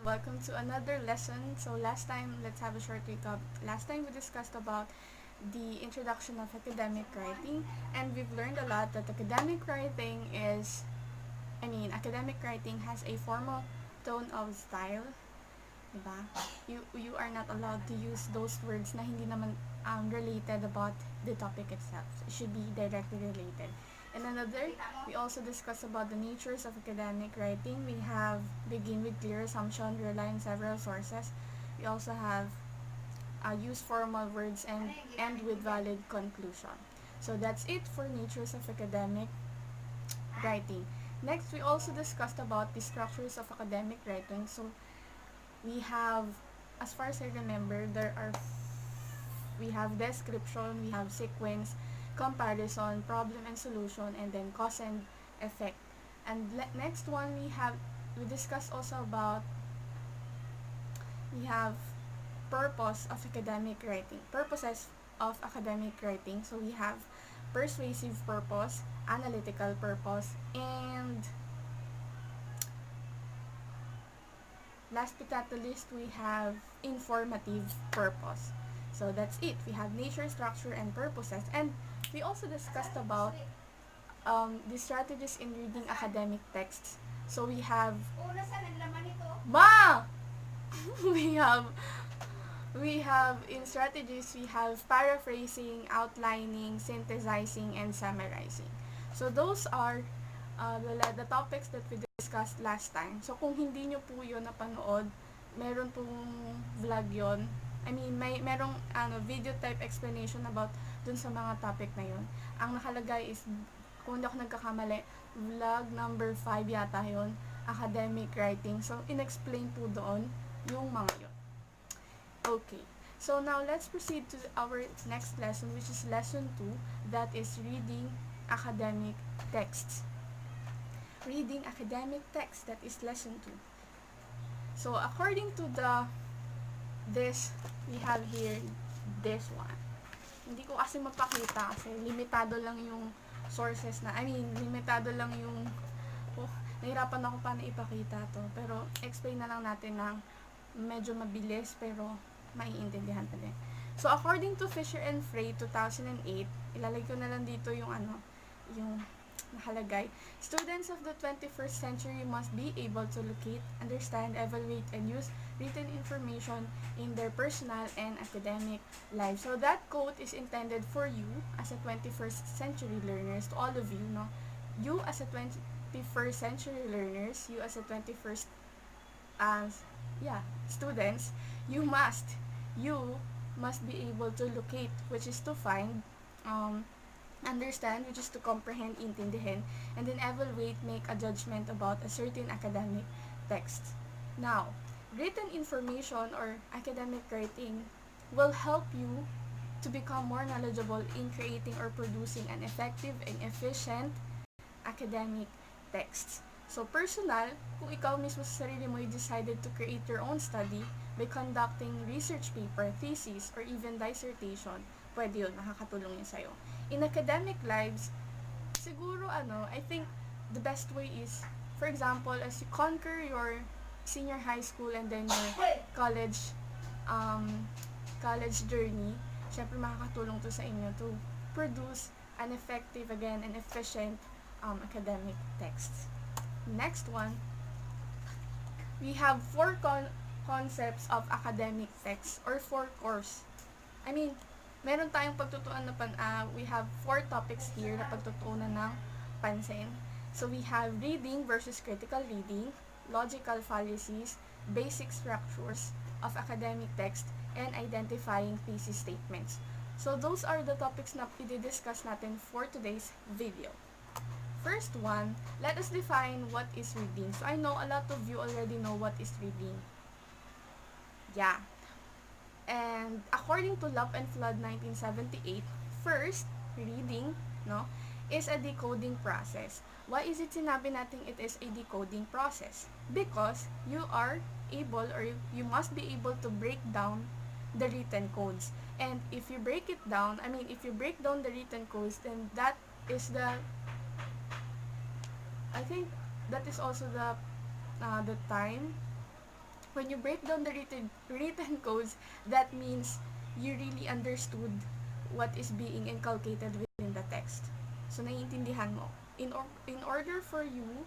welcome to another lesson. So last time, let's have a short recap. Last time we discussed about the introduction of academic writing, and we've learned a lot that academic writing has a formal tone of style, diba? You are not allowed to use those words na hindi naman related about the topic itself. It should be directly related. And another, we also discuss about the natures of academic writing. We have begin with clear assumption, rely on several sources. We also have use formal words and end with valid conclusion. So that's it for natures of academic writing. Next, we also discussed about the structures of academic writing. So we have, as far as I remember, we have description, we have sequence, comparison, problem and solution, and then cause and effect. And next one, we discuss also about, we have purposes of academic writing. So we have persuasive purpose, analytical purpose, and last but not the least, we have informative purpose. So that's it. We have nature, structure, and purposes. And we also discussed about the strategies in reading academic texts. So we have Ma! we have in strategies, we have paraphrasing, outlining, synthesizing, and summarizing. So those are the topics that we discussed last time. So kung hindi nyo po yun napanood, meron pong vlog yon. Merong video type explanation about dun sa mga topic na yun. Ang nakalagay is, kung hindi ako nagkakamali, vlog number 5 yata yun, academic writing. So, in-explain po doon yung mga yun. Okay. So, now, let's proceed to our next lesson, which is lesson 2, that is reading academic texts. Reading academic text, that is lesson 2. So, according to we have here this one. Hindi ko kasi mapakita kasi limitado lang yung sources limitado lang yung nahirapan ako paano ipakita to. Pero explain na lang natin ng medyo mabilis pero maiintindihan pa din. So according to Fisher and Frey 2008, ilalagay ko na lang dito yung yung nakalagay. Students of the 21st century must be able to locate, understand, evaluate, and use written information in their personal and academic life. So that quote is intended for you as a 21st century learners, to all of you, no? You as a 21st century learners, you as a 21st students, you must be able to locate, which is to find, understand, which is to comprehend, intindihan, and then evaluate, make a judgment about a certain academic text. Now, written information or academic writing will help you to become more knowledgeable in creating or producing an effective and efficient academic texts. So, personal, kung ikaw mismo sa sarili mo, you decided to create your own study by conducting research paper, thesis, or even dissertation, pwede yun, makakatulong yun sa'yo. In academic lives, siguro I think the best way is, for example, as you conquer your senior high school and then your college journey, syempre makakatulong to sa inyo to produce an effective, again, and efficient academic texts. Next one, we have 4 concepts of academic text or 4 cores. Meron tayong pagtutuan na we have 4 topics here na pagtutuunan ng pansin. So we have reading versus critical reading, logical fallacies, basic structures of academic text, and identifying thesis statements. So those are the topics na i-discuss natin for today's video. First one, let us define what is reading. So I know a lot of you already know what is reading. Yeah. And according to Love and Flood 1978, first, reading, is a decoding process. Why is it sinabi natin it is a decoding process? Because you are able, or you must be able to break down the written codes. And if you break down the written codes, then that is I think that is also the time When you break down the written codes, that means you really understood what is being inculcated within the text. So, naiintindihan mo. In order for you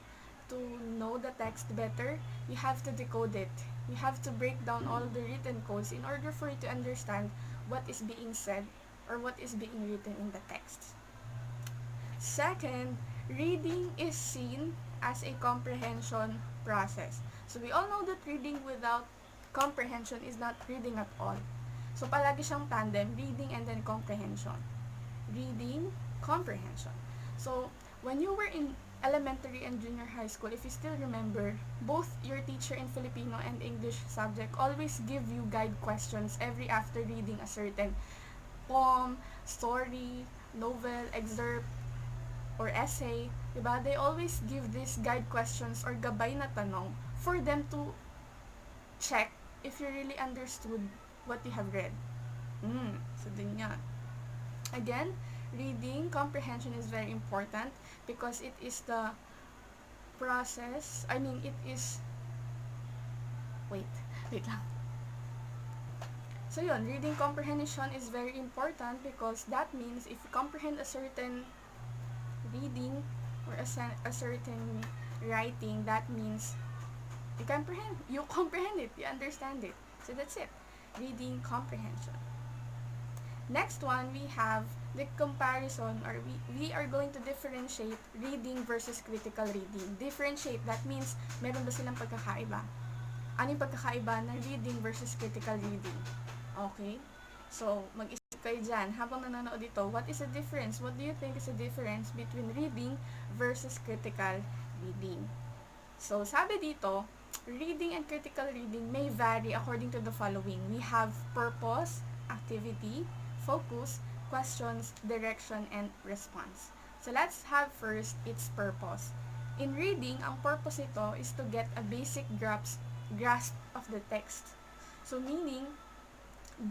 to know the text better, you have to decode it. You have to break down all the written codes in order for you to understand what is being said or what is being written in the text. Second, reading is seen as a comprehension process. So, we all know that reading without comprehension is not reading at all. So, palagi siyang tandem, reading and then comprehension. Reading, comprehension. So, when you were in elementary and junior high school, if you still remember, both your teacher in Filipino and English subject always give you guide questions every after reading a certain poem, story, novel, excerpt, or essay, diba? They always give these guide questions or gabay na tanong for them to check if you really understood what you have read. So din yan. Again, reading comprehension is very important because it is the process, it is, wait lang. So yun, reading comprehension is very important because that means if you comprehend a certain reading or a certain writing, that means you comprehend it, you understand it. So that's it, reading comprehension. Next one, we have the comparison, or we are going to differentiate reading versus critical reading. Differentiate, that means meron ba silang pagkakaiba? Ano yung pagkakaiba ng reading versus critical reading? Okay? So, mag-isip kayo dyan. Habang nanonood dito, what is the difference? What do you think is the difference between reading versus critical reading? So, sabi dito, reading and critical reading may vary according to the following. We have purpose, activity, focus, questions, direction, and response. So, let's have first its purpose. In reading, ang purpose ito is to get a basic grasp of the text. So, meaning,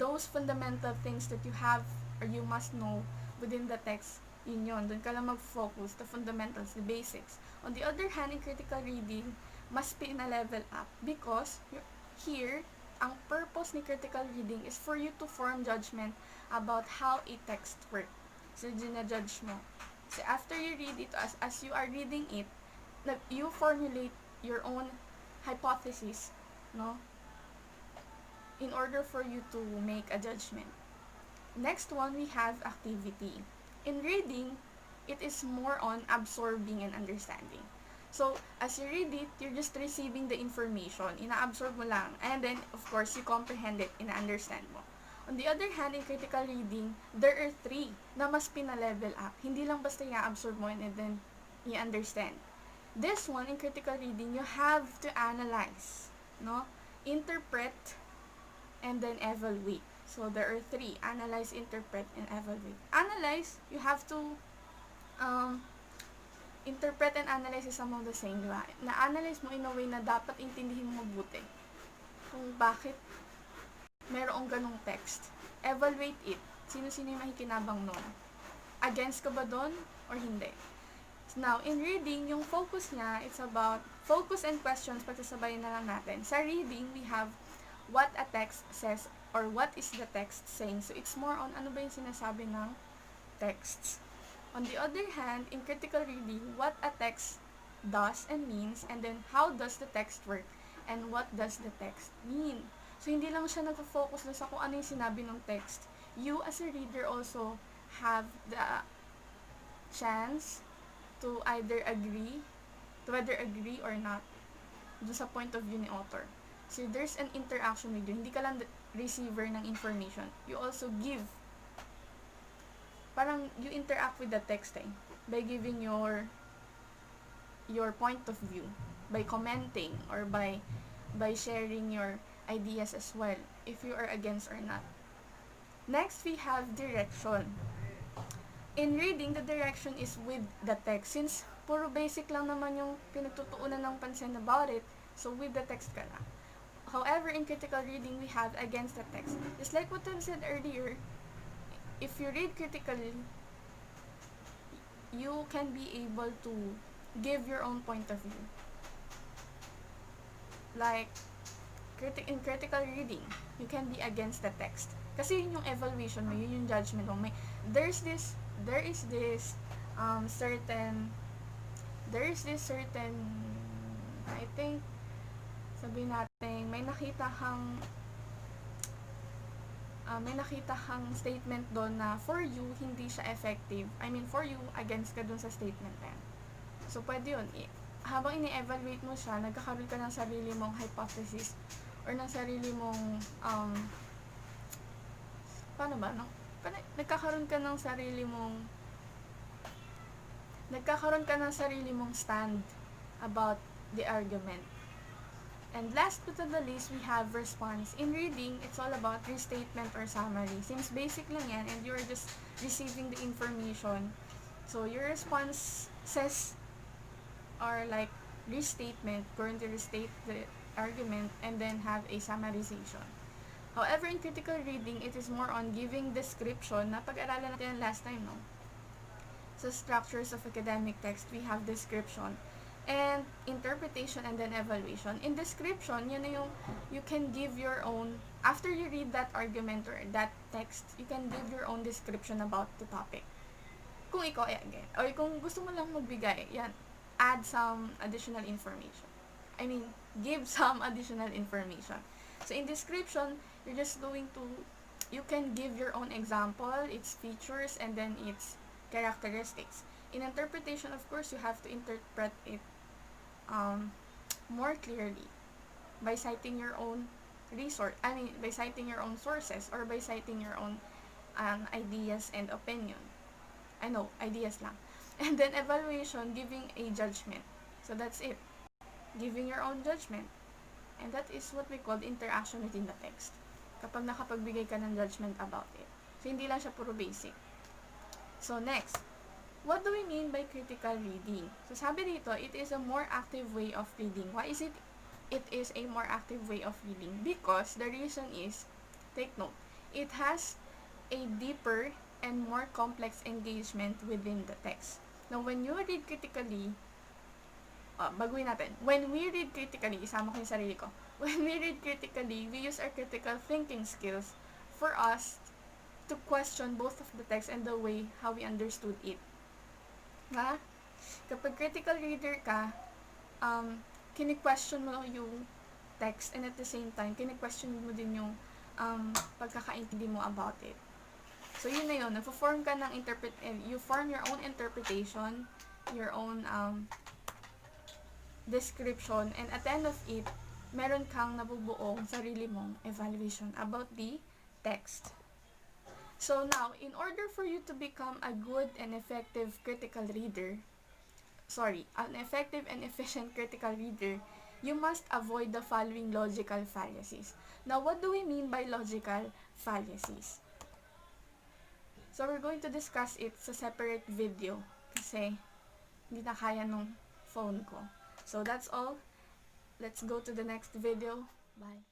those fundamental things that you have or you must know within the text, yun. Doon ka lang mag-focus, the fundamentals, the basics. On the other hand, in critical reading, must be in a level up because here, ang purpose ni critical reading is for you to form judgment about how a text works. So, ginajudge mo. So, after you read it, as you are reading it, you formulate your own hypothesis, no? In order for you to make a judgment. Next one, we have activity. In reading, it is more on absorbing and understanding. So, as you read it, you're just receiving the information. Ina-absorb mo lang. And then, of course, you comprehend it. Ina-understand mo. On the other hand, in critical reading, there are 3 na mas pina-level up. Hindi lang basta i-absorb mo and then i-understand. This one, in critical reading, you have to analyze, no? Interpret, and then evaluate. So, there are 3. Analyze, interpret, and evaluate. Analyze, you have to interpret and analyze is some of the same, diba? Na-analyze mo in a way na dapat intindihin mo mabuti kung bakit merong ganong text. Evaluate it. Sino-sino yung makikinabang nun? Against ka ba dun or hindi? Now, in reading, yung focus niya, it's about focus and questions, pagsasabayin na lang natin. Sa reading, we have what a text says or what is the text saying. So, it's more on ano ba yung sinasabi ng texts. On the other hand, in critical reading, what a text does and means, and then how does the text work, and what does the text mean. So, hindi lang siya nag-focus na sa kung ano yung sinabi ng text. You, as a reader, also have the chance to whether agree or not dun sa point of view ni author. So, there's an interaction with you. Hindi ka lang receiver ng information. You also give. Parang you interact with the text by giving your point of view, by commenting, or by sharing your ideas as well, if you are against or not. Next, we have direction. In reading, the direction is with the text. Since puro basic lang naman yung pinagtutuunan ng pansin about it, so with the text ka lang. However, in critical reading, we have against the text. Just like what I said earlier, if you read critically, you can be able to give your own point of view. Like, in critical reading, you can be against the text. Kasi yun yung evaluation mo, yun yung judgment mo. There is this certain, I think, sabihin natin, may nakita kang statement doon na for you, hindi siya effective. I mean, for you, against ka doon sa statement na yan. So, pwede yun. Habang ini-evaluate mo siya, nagkakaroon ka ng sarili mong hypothesis or ng sarili mong, paano ba, no? Nagkakaroon ka ng sarili mong stand about the argument. And last but not the least, we have response. In reading, it's all about restatement or summary. Since basic lang yan and you're just receiving the information, so your response says or like restatement, going to restate the argument and then have a summarization. However, in critical reading, it is more on giving description. Napag-aralan natin last time, no? So, structures of academic text, we have description and interpretation and then evaluation. In description, yun na yung you can give your own, after you read that argument or that text, you can give your own description about the topic. Kung ikaw ay again, or kung gusto mo lang magbigay, yan, add some additional information. I mean, give some additional information. So, in description, you're just going to, you can give your own example, its features, and then its characteristics. In interpretation, of course, you have to interpret it more clearly by citing your own by citing your own sources or by citing your own ideas and opinion. Ideas lang. And then evaluation, giving a judgment. So that's it. Giving your own judgment. And that is what we call the interaction within the text. Kapag nakapagbigay ka ng judgment about it. So, hindi lang siya puro basic. So, next. What do we mean by critical reading? So, sabi dito, it is a more active way of reading. Why is it is a more active way of reading? Because the reason is, take note, it has a deeper and more complex engagement within the text. Now, when you read critically, baguhin natin. When we read critically, isama ko yung sarili ko. When we read critically, we use our critical thinking skills for us to question both of the text and the way how we understood it. Ha? Kapag critical reader ka, kini-question mo yung text and at the same time, kini-question mo din yung pagkakaintindi mo about it. So, yun na yun. Nagpo-form ka ng you form your own interpretation, your own description, and at the end of it, meron kang nabubuong sarili mong evaluation about the text. So now, in order for you to become a good and effective critical reader, an effective and efficient critical reader, you must avoid the following logical fallacies. Now, what do we mean by logical fallacies? So, we're going to discuss it sa separate video kasi hindi na kaya nung phone ko. So, that's all. Let's go to the next video. Bye.